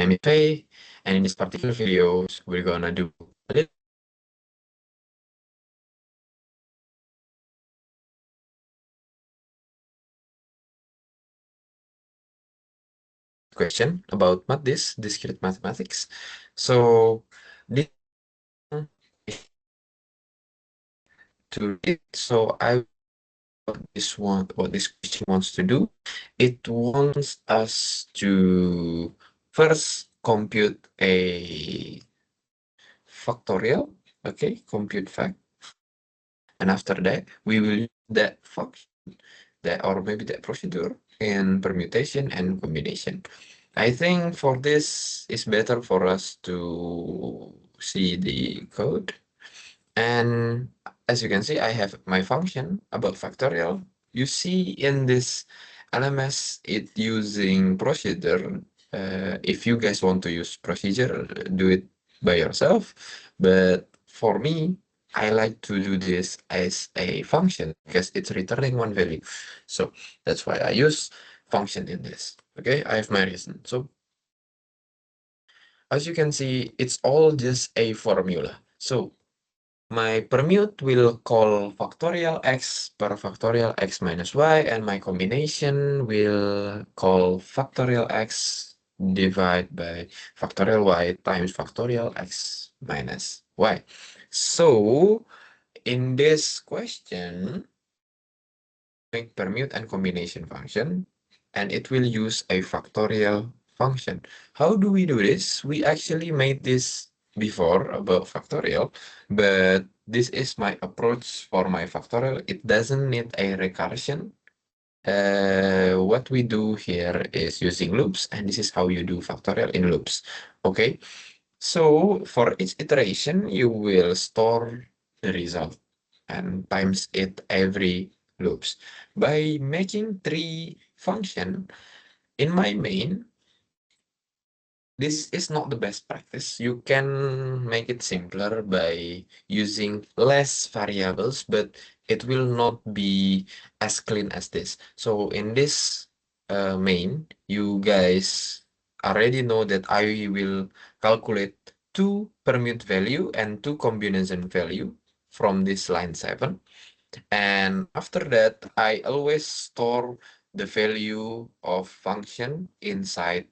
name is Faye, and in this particular video, we're gonna do a little question about discrete mathematics. So this to read. So what this question wants to do. It wants us to first compute a factorial. Okay, compute fact. And after that, we will use that function, or maybe that procedure in permutation and combination. I think for this, it's better for us to see the code. And as you can see, I have my function about factorial. You see in this LMS, it using procedure. If you guys want to use procedure, do it by yourself. But for me, I like to do this as a function because it's returning one value. So that's why I use function in this. Okay, I have my reason. So as you can see, it's all just a formula. So my permute will call factorial x per factorial x minus y, and my combination will call factorial x divided by factorial y times factorial x minus y. So in this question, make permute and combination function, and it will use a factorial function. How do we do this? We actually made this before about factorial, but this is my approach for my factorial. It doesn't need a recursion. What we do here is using loops, and this is how you do factorial in loops. Okay, so for each iteration, you will store the result and times it every loops. By making 3 function in my main, this is not the best practice. You can make it simpler by using less variables, but it will not be as clean as this. So in this main, you guys already know that I will calculate 2 permute value and 2 combination value from this line 7. And after that, I always store the value of function inside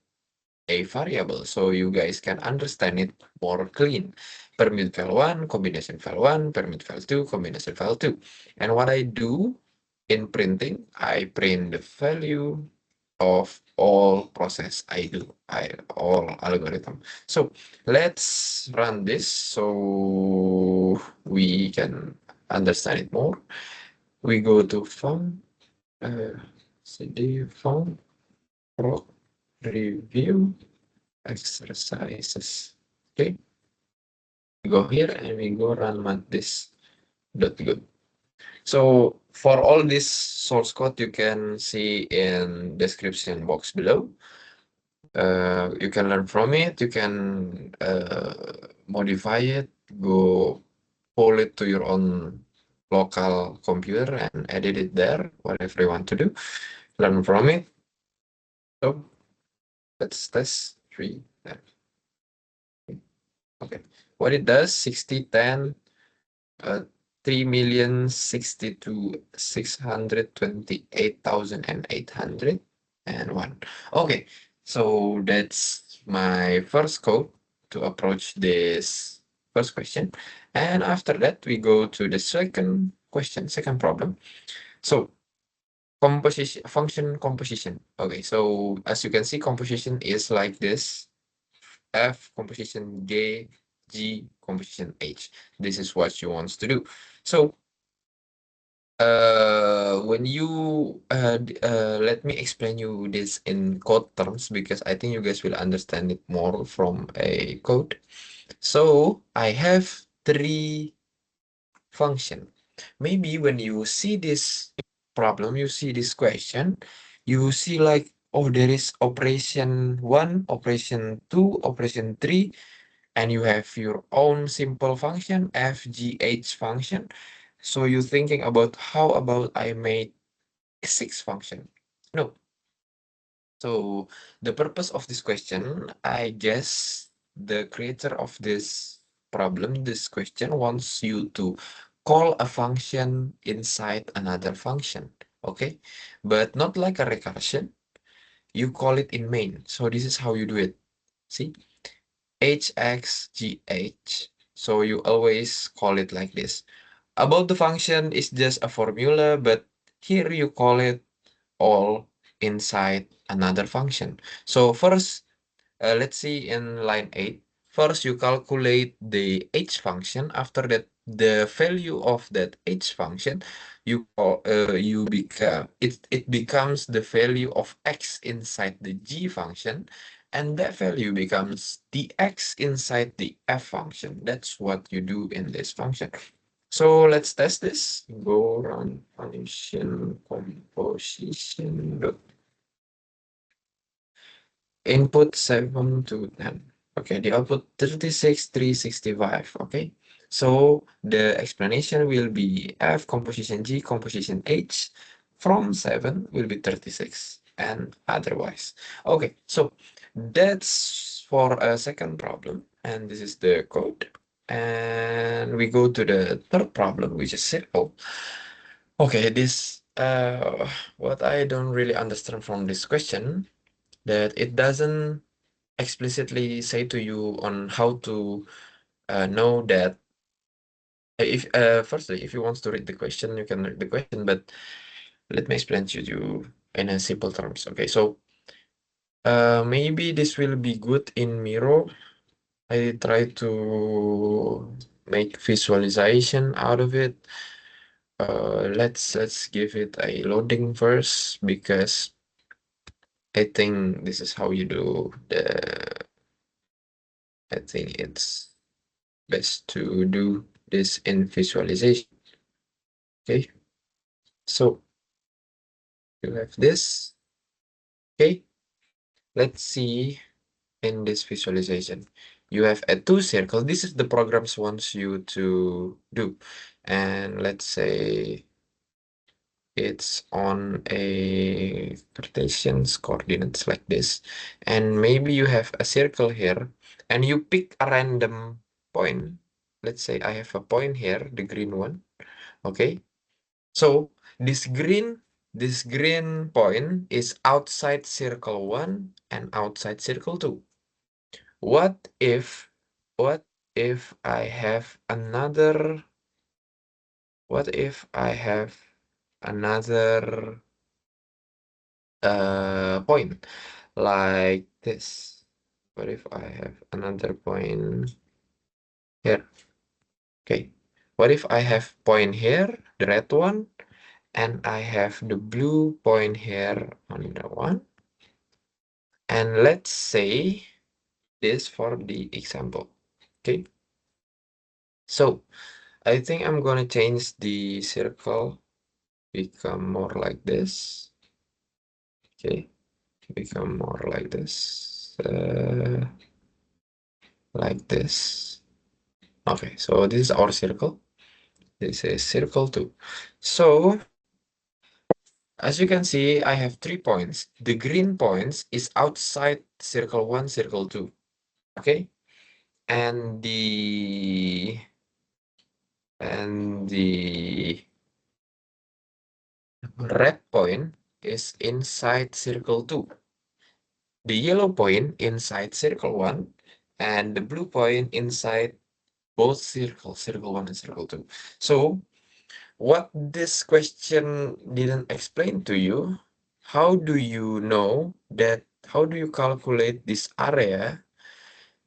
a variable so you guys can understand it more clean. Permute val 1, combination val 1, permute val 2, combination val 2. And what I do in printing, I print the value of all process I do, all algorithm. So let's run this so we can understand it more. We go to fun, cd fun, pro review exercises. Okay, we go here and we go run maths.good. So for all this source code, you can see in description box below. You can learn from it. You can modify it, go pull it to your own local computer and edit it there, whatever you want to do. Learn from it. So let's test 3. Okay, what it does, 60, 10, 3,062,628,801. Okay, so that's my first code to approach this first question. And after that, we go to the second question, second problem. So function composition. Okay, so as you can see, composition is like this. F, composition G, G, composition H. This is what you want to do. So when you let me explain you this in code terms because I think you guys will understand it more from a code. So I have 3 function. Maybe when you see this problem, you see this question, you see like, oh, there is operation 1, operation 2, operation 3, and you have your own simple function, f, g, h function. So you're thinking about how about I make 6 function? No. So the purpose of this question, I guess the creator of this problem, this question, wants you to call a function inside another function, okay? But not like a recursion. You call it in main. So this is how you do it. See? hxgh. So you always call it like this. About the function is just a formula, but here you call it all inside another function. So first, let's see in line 8. First, you calculate the h function. After that, the value of that h function, it becomes the value of x inside the g function, and that value becomes the x inside the f function. That's what you do in this function. So let's test this. Go run function composition dot input 7 to 10. Okay, the output 36, 365. Okay, so the explanation will be F composition G composition H from 7 will be 36 and otherwise. Okay, so that's for a second problem, and this is the code. And we go to the third problem, which is simple. Okay, this what I don't really understand from this question, that it doesn't explicitly say to you on how to know that if firstly, if you want to read the question, you can read the question, but let me explain to you in a simple terms. Okay, so maybe this will be good in Miro. I try to make visualization out of it. Let's give it a loading first, because I think this is how you do the I think it's best to do this in visualization. Okay, so you have this. Okay, let's see in this visualization. You have a two circle. This is the programs wants you to do. And let's say it's on a Cartesian's coordinates like this. And maybe you have a circle here and you pick a random point. Let's say I have a point here, the green one. Okay. So this green point is outside circle 1 and outside circle 2. What if what if I have another point like this? What if I have another point here? Okay. What if I have point here, the red one, and I have the blue point here on the one? And let's say this for the example. Okay. So I think I'm gonna change the circle, become more like this. Okay, become more like this. Like this. Okay, so this is our circle. This is circle 2. So as you can see, I have 3 points. The green points is outside circle 1, circle 2. Okay, and the red point is inside circle 2. The yellow point inside circle 1, and the blue point inside both circles, circle 1 and circle 2. So what this question didn't explain to you, how do you know that, how do you calculate this area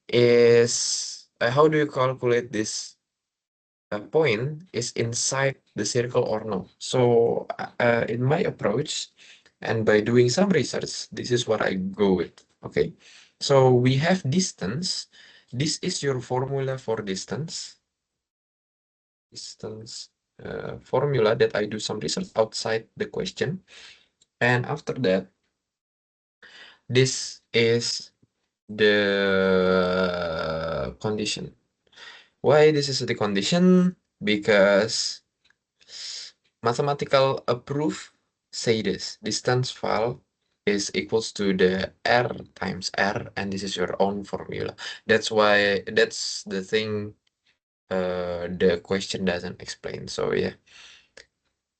is, how do you calculate this point is inside the circle or no? So in my approach, and by doing some research, this is what I go with. Okay, so we have distance. This is your formula for distance. Formula that I do some research outside the question. And after that, this is the condition. Why this is the condition? Because mathematical proof say this: distance file is equals to the R times R, and this is your own formula. That's why, that's the thing the question doesn't explain. So yeah,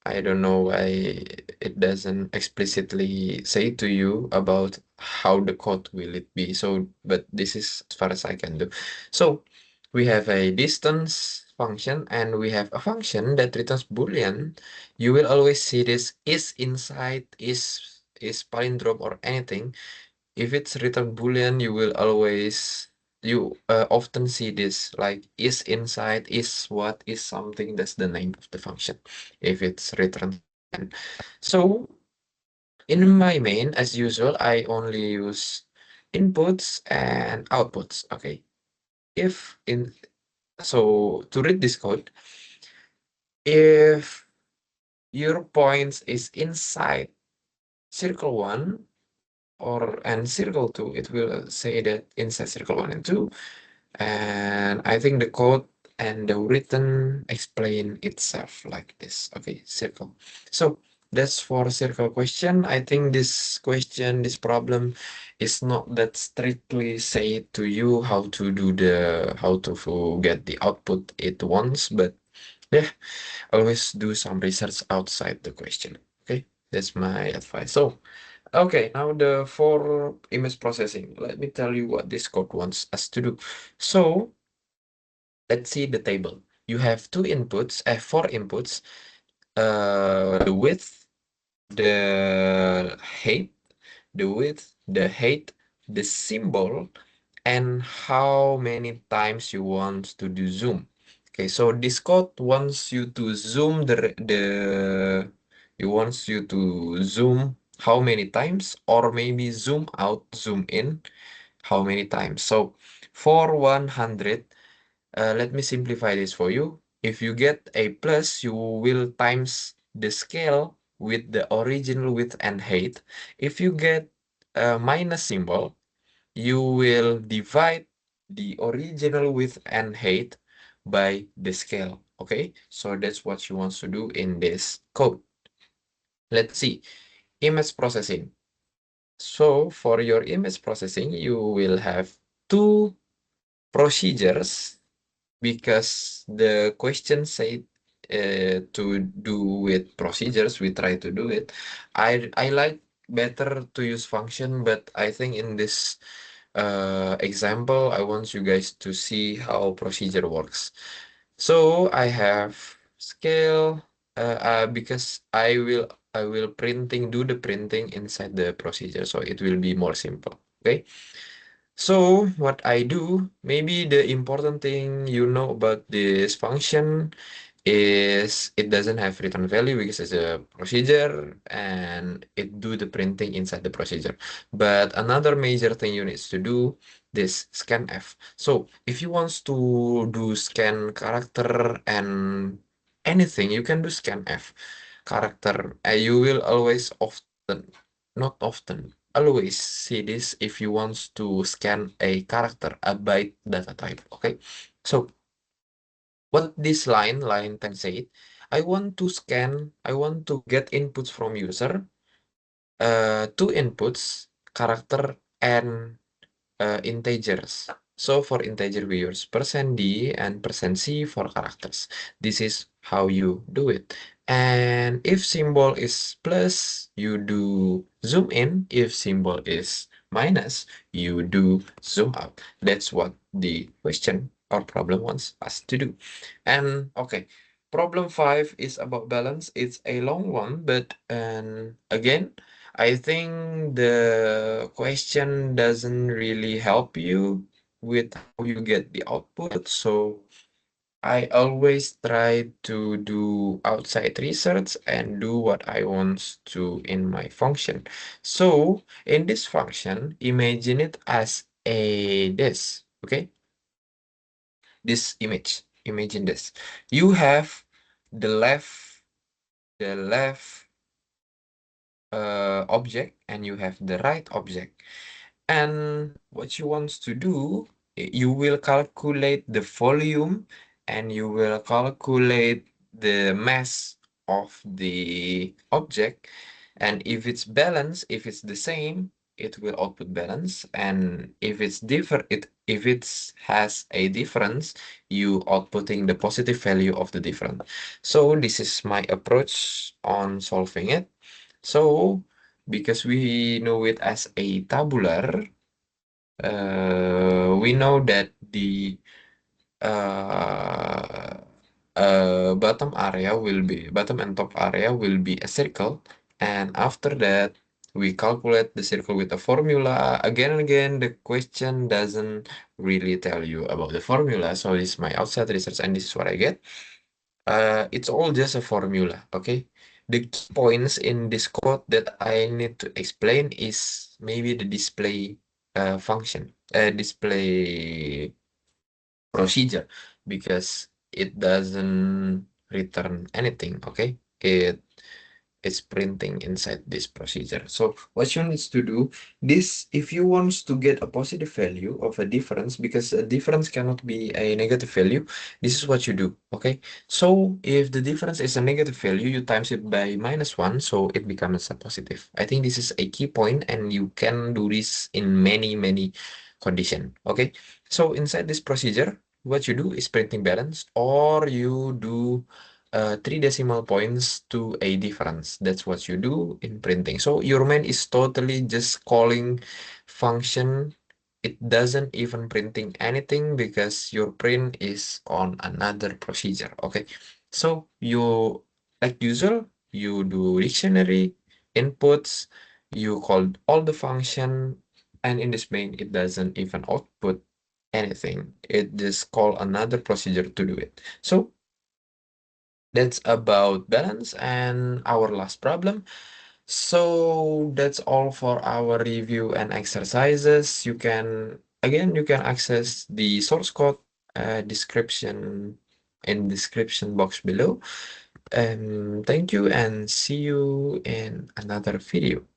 I don't know why it doesn't explicitly say to you about how the code will it be. So, but this is as far as I can do. So we have a distance function and we have a function that returns Boolean. You will always see this is inside, is palindrome or anything. If it's return Boolean, you will always, you often see this like is inside, is what, is something. That's the name of the function if it's return Boolean. So in my main, as usual, I only use inputs and outputs. Okay. If in So to read this code, if your points is inside circle 1 or and circle 2, it will say that inside circle 1 and 2. And I think the code and the written explain itself like this. Okay, circle. So that's for circle question. I think this question, this problem is not that strictly say to you how to do how to get the output it wants, but yeah, always do some research outside the question. Okay, that's my advice. So okay, now for image processing, let me tell you what this code wants us to do. So let's see the table. You have four inputs, the width, the height, the symbol, and how many times you want to do zoom. Okay, so this code wants you to zoom it wants you to zoom how many times, or maybe zoom out, zoom in how many times. So for 100, let me simplify this for you. If you get a plus, you will times the scale with the original width and height. If you get a minus symbol, you will divide the original width and height by the scale. Okay, so that's what you want to do in this code. Let's see, image processing. So for your image processing, you will have two procedures because the question said to do with procedures. We try to do it. I like better to use function, but I think in this example, I want you guys to see how procedure works. So I have scale because I will do the printing inside the procedure, so it will be more simple. Okay. So what I do, maybe the important thing you know about this function is it doesn't have return value because it's a procedure and it do the printing inside the procedure. But another major thing you need to do this scanf. So if you want to do scan character and anything, you can do scanf character. You will always often, not often, always see this if you want to scan a character, a byte data type. Okay, so what this line 10 say, I want to get inputs from user, two inputs, character and integers. So for integer we use %d and %c for characters. This is how you do it. And if symbol is plus, you do zoom in. If symbol is minus, you do zoom out. That's what the question or problem wants us to do. And okay, problem 5 is about balance. It's a long one, but again, I think the question doesn't really help you with how you get the output. So I always try to do outside research and do what I want to in my function. So in this function, imagine it as this, okay? This image, imagine this. You have the left object and you have the right object. And what you want to do, you will calculate the volume and you will calculate the mass of the object And if it's balanced, if it's the same, it will output balance. And if it's different, if it has a difference, you outputting the positive value of the difference. So this is my approach on solving it. So because we know it as a tabular, we know that the uh, bottom and top area will be a circle, and after that we calculate the circle with a formula again and again. The question doesn't really tell you about the formula, so this is my outside research and this is what I get. It's all just a formula, okay? The key points in this code that I need to explain is maybe the display function, display procedure, because it doesn't return anything, okay? It's printing inside this procedure. So what you need to do this, if you want to get a positive value of a difference, because a difference cannot be a negative value, this is what you do, okay? So if the difference is a negative value, you times it by -1, so it becomes a positive. I think this is a key point, and you can do this in many condition, okay? So inside this procedure, what you do is printing balance, or you do 3 decimal points to a difference. That's what you do in printing. So your main is totally just calling function. It doesn't even printing anything because your print is on another procedure. Okay. So you, like usual, you do dictionary inputs, you call all the function, and in this main, it doesn't even output anything. It just call another procedure to do it. So that's about balance and our last problem. So that's all for our review and exercises. You can access the source code description in description box below. Thank you and see you in another video.